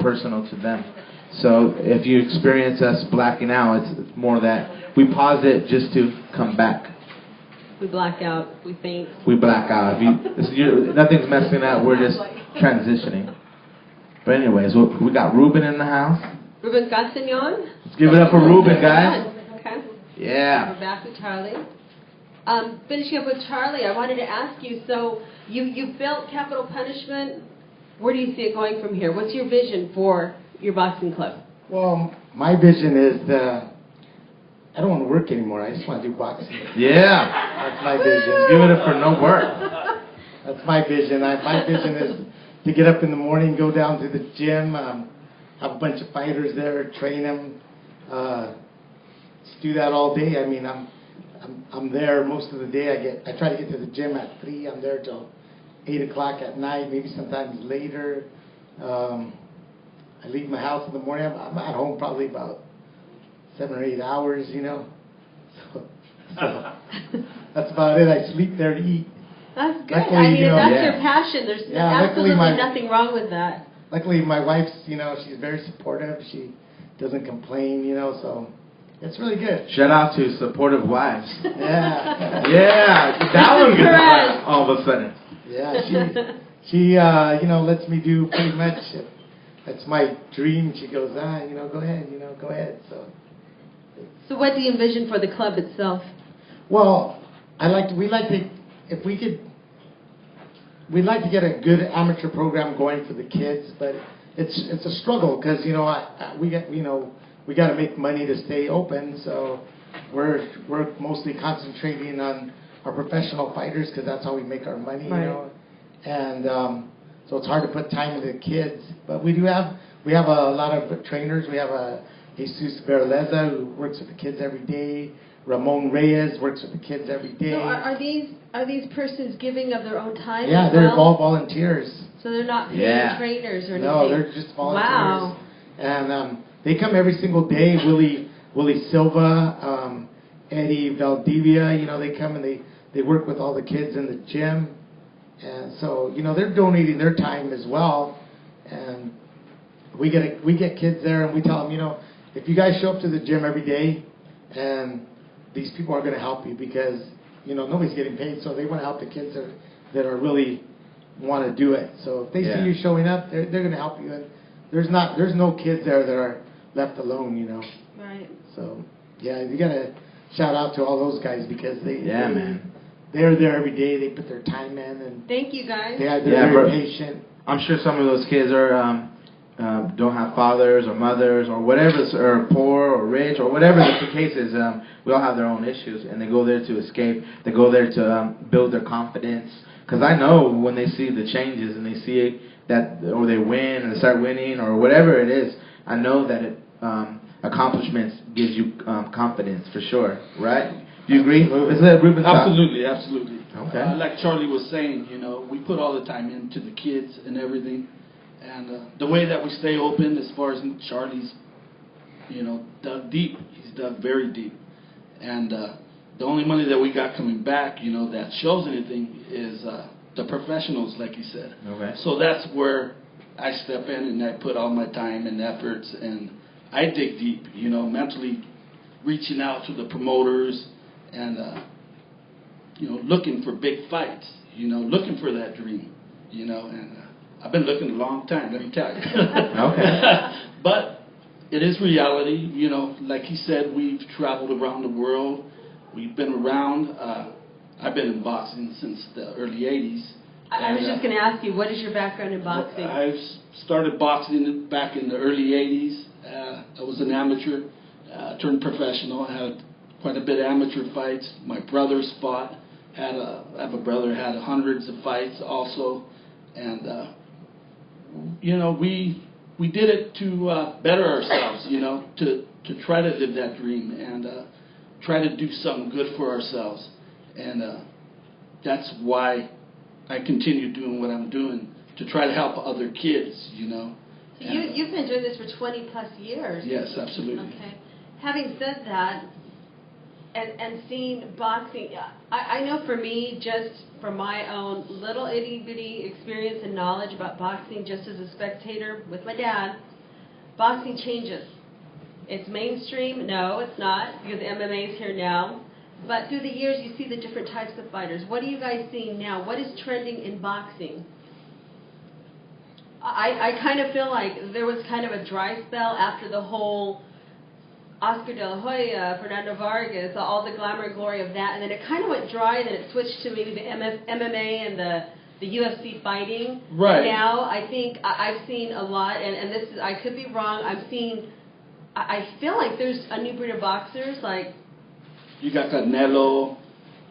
personal to them. So if you experience us blacking out, it's more that we pause it just to come back. We black out. We faint. We black out. Nothing's messing up. We're just transitioning. But anyways, we got Ruben in the house. Ruben Castañon. Let's give it up for Ruben, guys. Okay. Yeah. We're back with Charlie. Finishing up with Charlie, I wanted to ask you, so you felt capital punishment. Where do you see it going from here? What's your vision for your boxing club? Well, my vision is I don't want to work anymore. I just want to do boxing. Yeah. That's my vision. Give it up for no work. That's my vision. My vision is to get up in the morning, go down to the gym, have a bunch of fighters there, train them. Just do that all day. I mean, I'm there most of the day. I try to get to the gym at 3. I'm there till 8 o'clock at night, maybe sometimes later. I leave my house in the morning. I'm at home probably about 7 or 8 hours, you know. So that's about it. I sleep there to eat. That's good. Luckily, I mean, you know, that's yeah. your passion. There's Yeah, absolutely nothing wrong with that. Luckily, my wife's, you know, she's very supportive. She doesn't complain, you know, so it's really good. Shout out to supportive wives. Yeah. Yeah, that one gets Correct. all of a sudden. Yeah, she you know, lets me do pretty much. That's my dream. She goes, you know, go ahead, you know, go ahead. So what do you envision for the club itself? Well, we'd like to get a good amateur program going for the kids, but it's a struggle because, you know, we got to make money to stay open, so we're mostly concentrating on our professional fighters because that's how we make our money, right. You know, and so it's hard to put time into the kids, but we have a lot of trainers. We have Jesus Berleza, who works with the kids every day. Ramon Reyes works with the kids every day. So are these persons giving of their own time? Yeah, as they're well? all volunteers. So they're not paid trainers or anything? No, they're just volunteers. Wow. And they come every single day. Willie Silva, Eddie Valdivia, you know, they come and they work with all the kids in the gym. And so, you know, they're donating their time as well. And we get kids there and we tell them, you know, if you guys show up to the gym every day, and these people are going to help you because, you know, nobody's getting paid, so they want to help the kids that are really want to do it. So if they see you showing up, they're going to help you. And there's no kids there that are left alone, you know. Right. So yeah, you got to shout out to all those guys because man. They're there every day. They put their time in, and thank you guys. they're very patient. I'm sure some of those kids are don't have fathers or mothers or whatever, or poor or rich or whatever the case is. We all have their own issues, and they go there to escape. They go there to build their confidence. Because I know when they see the changes and they see that, or they win and they start winning or whatever it is, I know that accomplishments gives you confidence for sure, right? Do you agree? Is that Ruben? Absolutely, absolutely. Okay. Like Charlie was saying, you know, we put all the time into the kids and everything. And the way that we stay open, as far as Charlie's, you know, dug deep. He's dug very deep. And the only money that we got coming back, you know, that shows anything is the professionals, like you said. Okay. So that's where I step in and I put all my time and efforts and I dig deep, you know, mentally reaching out to the promoters and, you know, looking for big fights, you know, looking for that dream, you know, and I've been looking a long time, let me tell you. Okay. But it is reality, you know, like he said, we've traveled around the world. We've been around. I've been in boxing since the early 80s. I was just going to ask you, what is your background in boxing? I started boxing back in the early 80s. I was an amateur, turned professional. I had quite a bit of amateur fights. My brothers fought. I have a brother had hundreds of fights also. And, you know, we did it to better ourselves, you know, to try to live that dream and try to do something good for ourselves. And that's why I continue doing what I'm doing, to try to help other kids, you know. So you've been doing this for 20 plus years. Yes, absolutely. Okay. Having said that, and seeing boxing, I know for me, just from my own little itty bitty experience and knowledge about boxing, just as a spectator with my dad, boxing changes. It's mainstream? No, it's not, because MMA is here now. But through the years, you see the different types of fighters. What are you guys seeing now? What is trending in boxing? I kind of feel like there was kind of a dry spell after the whole Oscar De La Hoya, Fernando Vargas, all the glamour and glory of that, and then it kind of went dry, and then it switched to maybe the MMA and the UFC fighting. Right. And now I think I've seen a lot, and this is, I could be wrong, I feel like there's a new breed of boxers, like You got Canelo,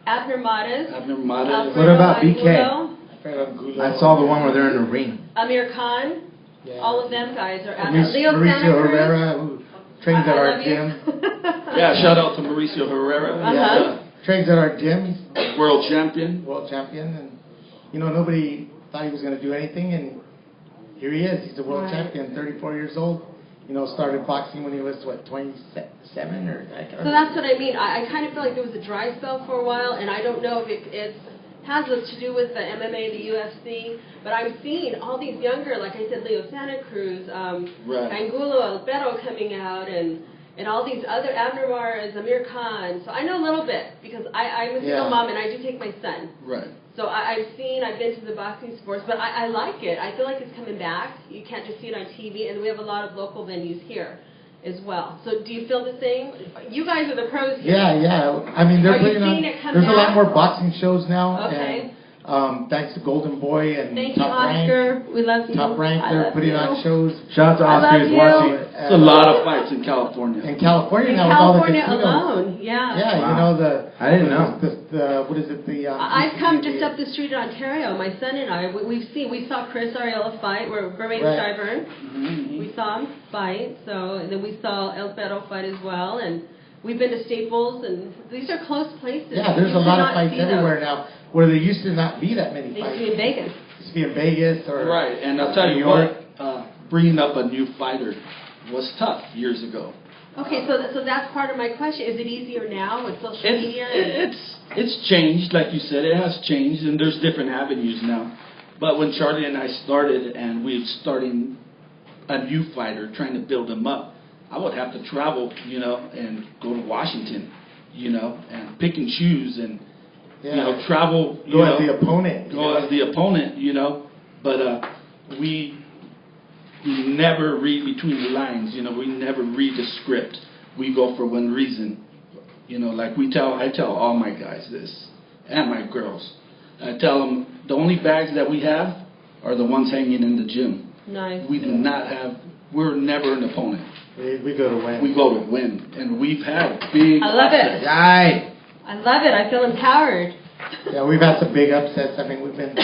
Abner Mares. What about BK? I saw the one where they're in the ring. Amir Khan. Yeah. All of them guys are out. Mauricio Herrera, who trains at our gym. Yeah, shout out to Mauricio Herrera. Yeah, trains at our gym. He's World champion. world champion, and nobody thought he was going to do anything, and here he is. He's a world champion, 34 years old. Started boxing when he was 27 or. So that's what I mean. I kind of feel like there was a dry spell for a while, and I don't know if it has to do with the MMA, the UFC, but I'm seeing all these younger, like I said, Leo Santa Cruz, Angulo, Alberto coming out, and all these other, Abner Mares, Amir Khan. So I know a little bit, because I'm a single mom, and I do take my son. Right. So I've been to the boxing sports, but I like it. I feel like it's coming back. You can't just see it on TV, and we have a lot of local venues here as well. So do you feel the same? You guys are the pros here. Yeah. I mean, they're putting on. There's a lot more boxing shows now. Okay. And, thanks to Golden Boy and Thank you, Top Rank. Oscar. We love you. Top Rank, they're putting on shows. Shout out to Oscar who's watching. It's a lot of fights in California. In California In now, California with all the casinos. alone, yeah. Yeah, Wow. I didn't know. What is it? I've come just up the street in Ontario. My son and I, we saw Chris Ariella fight. We're Bermain Skyburn. Mm-hmm. We saw him fight. So and then we saw El Perro fight as well, and we've been to Staples, and these are close places. Yeah, there's a lot of fights everywhere now, where there used to not be that many They fights. used to be in Vegas. Used to be in Vegas or Right, and I'll tell you what, bringing up a new fighter was tough years ago. Okay, so that's part of my question. Is it easier now with social media? It's changed, like you said. It has changed, and there's different avenues now. But when Charlie and I started, and we were starting a new fighter, trying to build him up, I would have to travel, and go to Washington, and pick and choose, and travel. Go as the opponent. Go as the opponent, But we never read between the lines. We never read the script. We go for one reason. Like I tell all my guys this, and my girls. I tell them the only bags that we have are the ones hanging in the gym. Nice. We do not have. We're never an opponent. We go to win. We go to win, and we've had big. I love it. upsets. Right. I love it. I feel empowered. Yeah, we've had some big upsets. I mean, we've been,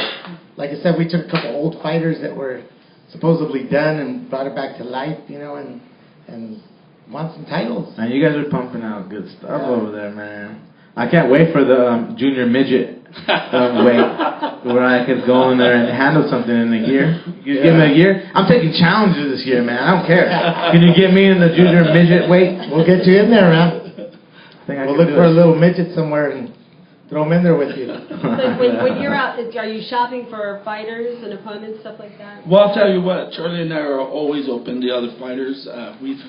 like I said, we took a couple old fighters that were supposedly done and brought it back to life, and won some titles. Man, you guys are pumping out good stuff over there, man. I can't wait for the junior midget weight, where I could go in there and handle something in a year. You give me a year? I'm taking challenges this year, man. I don't care. Can you get me in the junior midget weight? We'll get you in there, man. We'll look for it. a little midget somewhere and throw them in there with you. So when you're out, are you shopping for fighters and opponents, stuff like that? Well, I'll tell you what, Charlie and I are always open to other fighters. We've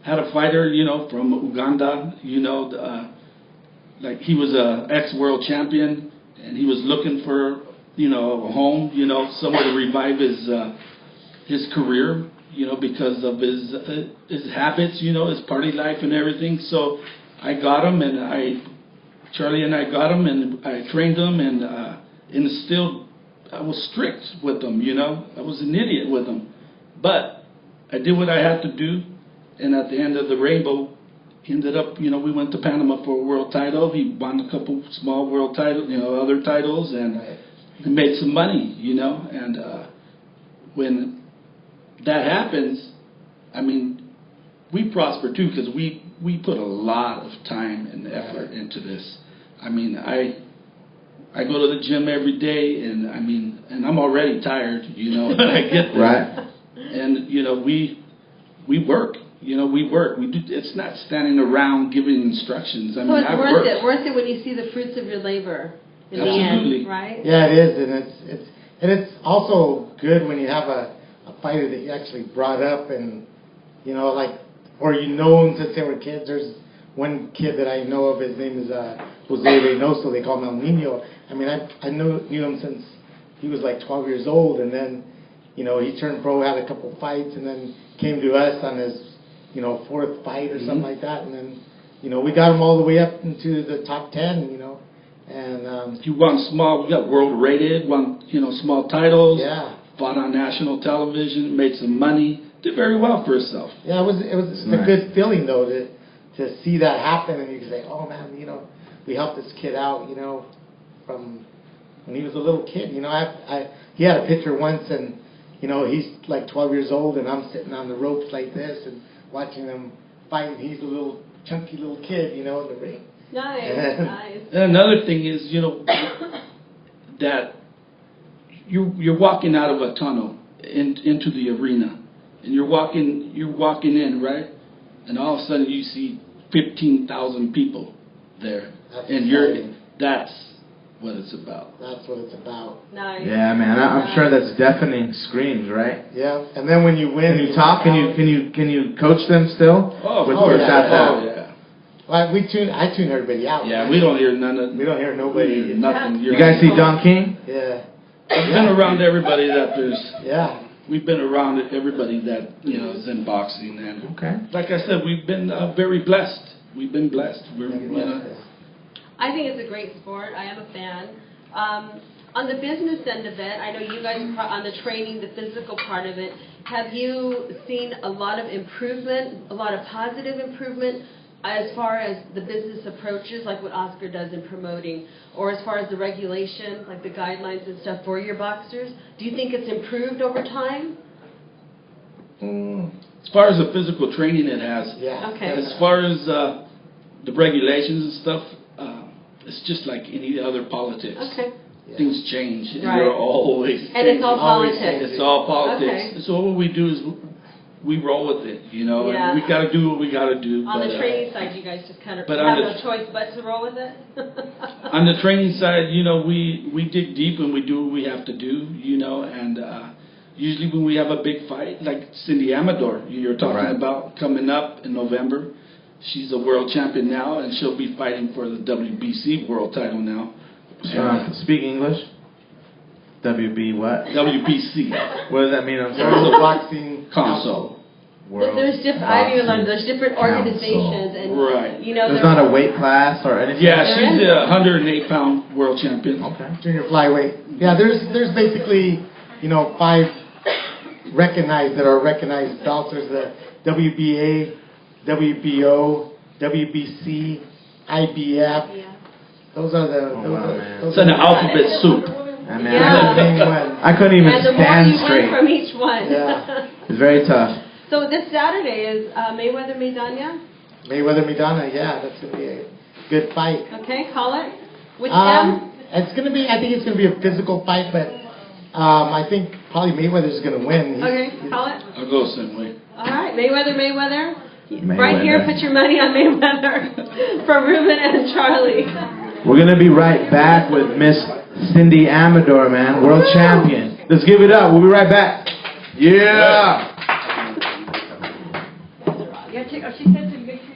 had a fighter, from Uganda, like he was a ex-world champion, and he was looking for, a home, somewhere to revive his career, because of his habits, his party life and everything. So I got him, and Charlie and I got him, and I trained him, and instilled. I was strict with him, I was an idiot with him, but I did what I had to do, and at the end of the rainbow, he ended up, we went to Panama for a world title. He won a couple small world titles, other titles, and he made some money, and when that happens, I mean, we prosper too, because we put a lot of time and effort into this. I mean, I go to the gym every day, and and I'm already tired, I get there. Right. And, we work. We work. We do. It's not standing around giving instructions. So it's worth it when you see the fruits of your labor in Absolutely. the end, right? Yeah, it is, and it's also good when you have a fighter that you actually brought up and You know, like, or you know him since they were kids. There's one kid that I know of, his name is Jose Reynoso, they call him El Nino. I mean, I knew him since he was like 12 years old, and then, you know, he turned pro, had a couple fights, and then came to us on his, you know, 4th fight or something like that, and then, you know, we got him all the way up into the top 10, you know, and... You won small, we got world rated, won, you know, small titles. Yeah. Fought on national television, made some money, did very well for herself. Yeah, it's a good feeling though to see that happen, and you can say, oh man, you know, we helped this kid out, you know, from when he was a little kid. You know, he had a picture once, and you know, he's like 12 years old, and I'm sitting on the ropes like this and watching him fight. And he's a little chunky little kid, you know, in the ring. Nice, nice. And another thing is, you know, that you're walking out of a tunnel into the arena, and you're walking in, right? And all of a sudden you see 15,000 people there, and that's what it's about. That's what it's about. Nice. Yeah, man. I'm sure that's deafening screams, right? Yeah, and then when you win, can you talk? Can you coach them still? Yeah. Well, I tune everybody out. Yeah, we don't hear none of. We don't hear nobody. Nothing. You guys see Don King? Yeah. We've been around everybody that there's. Yeah. We've been around everybody that, you know, is in boxing, and like I said, we've been very blessed. We've been blessed. I think it's a great sport. I am a fan. On the business end of it, I know you guys on the training, the physical part of it. Have you seen a lot of improvement, a lot of positive improvement, as far as the business approaches, like what Oscar does in promoting, or as far as the regulation, like the guidelines and stuff for your boxers? Do you think it's improved over time? As far as the physical training, it has. Yeah. Okay. As far as the regulations and stuff, it's just like any other politics. Okay. Yeah. Things change. Right. You're always. And it's all Always politics. It's all politics. Okay. So what we do is we roll with it, you know, Yeah. and we got to do what we got to do. On but, the training side, you guys just kind of but have on no the- choice but to roll with it? On the training side, you know, we dig deep and we do what we have to do, you know, and usually when we have a big fight, like Cindy Amador, you're talking about coming up in November, she's a world champion now, and she'll be fighting for the WBC world title now. Speak English. WB what? WBC. What does that mean? I'm World sorry. Boxing Console. World There's different. I even learned Boxing there's different Council. organizations, and Right. you know, There's they're- not a weight class or anything? Yeah, she's a 108-pound world champion. Okay. Junior flyweight. Yeah, there's basically, you know, 5 recognized belts. There's the WBA, WBO, WBC, IBF. Yeah. Those are the. Oh, wow, man. It's an alphabet soup. Man, Yeah. Main one. I couldn't even And the more stand you straight. win from each one. Yeah. It's very tough. So this Saturday is Mayweather Maidana. Mayweather Maidana. Yeah, that's gonna be a good fight. Okay, call it. Which them? It's gonna be. I think it's gonna be a physical fight, but I think probably Mayweather's gonna win. Okay, call it. I'll go the same way. All right, Mayweather. Mayweather. Right here, put your money on Mayweather from Ruben and Charlie. We're going to be right back with Miss Cindy Amador, man, world champion. Let's give it up. We'll be right back. Yeah. Yeah, she said to make sure.